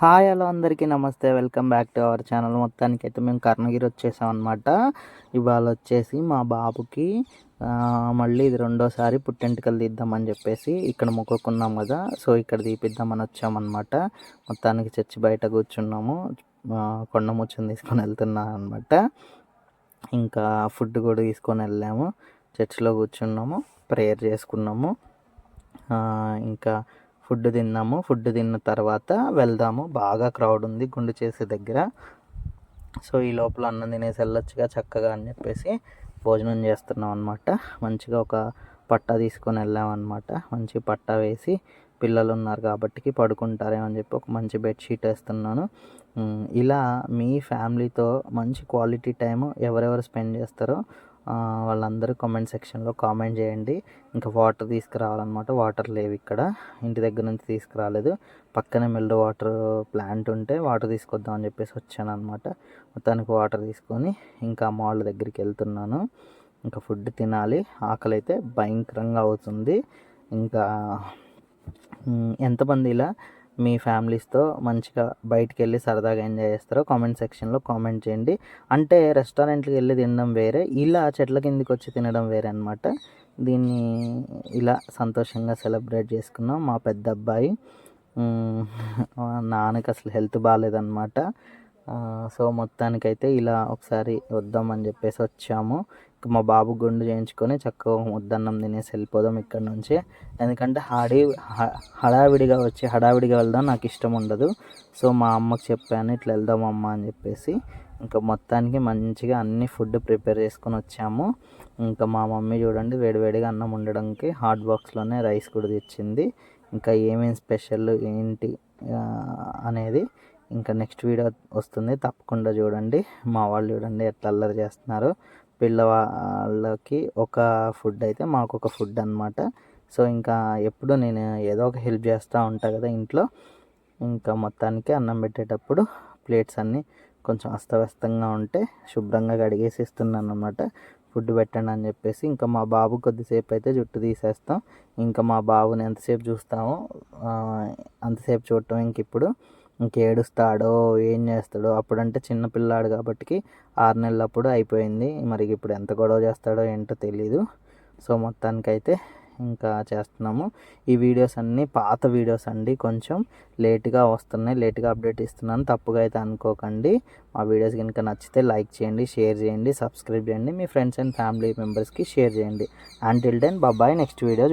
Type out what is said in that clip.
Hi hello అందరికీ నమస్తే. Welcome back to our channel. మొత్తానికైతే మేము కర్ణగిరి వచ్చేసాం అనమాట. ఇవాళ వచ్చేసి మా బాబుకి మళ్ళీ ఇది రెండోసారి పుట్టెంటుకలు తీద్దామని చెప్పేసి ఇక్కడ మొక్కుకున్నాం కదా, సో ఇక్కడ తీపిద్దామని వచ్చామన్నమాట. మొత్తానికి చర్చి బయట కూర్చున్నాము. కొండ ముచ్చుని తీసుకొని వెళ్తున్నాను అనమాట. ఇంకా ఫుడ్ కూడా తీసుకొని వెళ్ళాము. చర్చిలో కూర్చున్నాము, ప్రేయర్ చేసుకున్నాము. ఇంకా ఫుడ్ తిన్నాము. ఫుడ్ తిన్న తర్వాత వెళ్దాము, బాగా క్రౌడ్ ఉంది గుండు చేసే దగ్గర. సో ఈ లోపల అన్నం తినేసి వెళ్ళొచ్చుగా చక్కగా అని చెప్పేసి భోజనం చేస్తున్నాం అనమాట. మంచిగా ఒక పట్టా తీసుకొని వెళ్ళామన్నమాట. మంచి పట్టా వేసి, పిల్లలు ఉన్నారు కాబట్టి పడుకుంటారేమో అని చెప్పి ఒక మంచి బెడ్షీట్ వేస్తున్నాను. ఇలా మీ ఫ్యామిలీతో మంచి క్వాలిటీ టైం ఎవరెవరు స్పెండ్ చేస్తారో వాళ్ళందరూ కామెంట్ సెక్షన్లో కామెంట్ చేయండి. ఇంకా వాటర్ తీసుకురావాలన్నమాట. వాటర్ లేవు ఇక్కడ, ఇంటి దగ్గర నుంచి తీసుకురాలేదు. పక్కనే మిల్డ్ వాటర్ ప్లాంట్ ఉంటే వాటర్ తీసుకొద్దామని చెప్పేసి వచ్చాను అనమాట. మొత్తానికి వాటర్ తీసుకొని ఇంకా అమ్మ వాళ్ళ దగ్గరికి వెళ్తున్నాను. ఇంకా ఫుడ్ తినాలి. ఆకలి అయితే భయంకరంగా అవుతుంది. ఇంకా ఎంతమంది ఇలా మీ ఫ్యామిలీస్తో మంచిగా బయటికి వెళ్ళి సరదాగా ఎంజాయ్ చేస్తారో కామెంట్ సెక్షన్లో కామెంట్ చేయండి. అంటే రెస్టారెంట్కి వెళ్ళి తినడం వేరే, ఇలా చెట్ల కిందికి వచ్చి తినడం వేరే అనమాట. దీన్ని ఇలా సంతోషంగా సెలబ్రేట్ చేసుకున్నాం. మా పెద్ద అబ్బాయి నాన్నకి అసలు హెల్త్ బాగాలేదన్నమాట. సో మొత్తానికైతే ఇలా ఒకసారి వద్దామని చెప్పేసి వచ్చాము. మా బాబు గుండు చేయించుకొని చక్కగా ముద్దన్నం తినేసి వెళ్ళిపోదాం ఇక్కడ నుంచి. ఎందుకంటే హడావిడిగా వచ్చి హడావిడిగా వెళ్దాం నాకు ఇష్టం ఉండదు. సో మా అమ్మకి చెప్పాను ఇట్లా వెళ్దాం అమ్మ అని చెప్పేసి. ఇంకా మొత్తానికి మంచిగా అన్ని ఫుడ్ ప్రిపేర్ చేసుకొని వచ్చాము. ఇంకా మా మమ్మీ చూడండి వేడివేడిగా అన్నం ఉండడానికి హాట్ బాక్స్లోనే రైస్ కూడా తెచ్చింది. ఇంకా ఏమేమి స్పెషల్ ఏంటి అనేది ఇంకా నెక్స్ట్ వీడియో వస్తుంది, తప్పకుండా చూడండి. మా వాళ్ళు చూడండి ఎట్లా అల్లరి చేస్తున్నారు. పిల్లవాళ్ళకి ఒక ఫుడ్ అయితే మాకు ఒక ఫుడ్ అనమాట. సో ఇంకా ఎప్పుడు నేను ఏదో ఒక హెల్ప్ చేస్తూ ఉంటాను కదా ఇంట్లో. ఇంకా మొత్తానికి అన్నం పెట్టేటప్పుడు ప్లేట్స్ అన్నీ కొంచెం అస్తవ్యస్తంగా ఉంటే శుభ్రంగా కడిగేసి ఇస్తున్నాను అనమాట. ఫుడ్ పెట్టండి అని చెప్పేసి. ఇంకా మా బాబు కొద్దిసేపు అయితే జుట్టు తీసేస్తాం. ఇంకా మా బాబుని ఎంతసేపు చూస్తామో అంతసేపు చూడటం. ఇప్పుడు ఏడుస్తాడో ఏం చేస్తాడో. అప్పుడంటే చిన్నపిల్లాడు కాబట్టి 6 నెలలప్పుడు అయిపోయింది. మరి ఇప్పుడు ఎంత గొడవ చేస్తాడో ఏంటో తెలీదు. సో మొత్తానికైతే ఇంకా చేస్తున్నాము. ఈ వీడియోస్ అన్నీ పాత వీడియోస్ అండి, కొంచెం లేట్గా వస్తున్నాయి, లేట్గా అప్డేట్ ఇస్తున్నాను, తప్పుగా అయితే అనుకోకండి. మా వీడియోస్ కనుక నచ్చితే లైక్ చేయండి, షేర్ చేయండి, సబ్స్క్రైబ్ చేయండి, మీ ఫ్రెండ్స్ అండ్ ఫ్యామిలీ మెంబర్స్కి షేర్ చేయండి. Until then bye, next video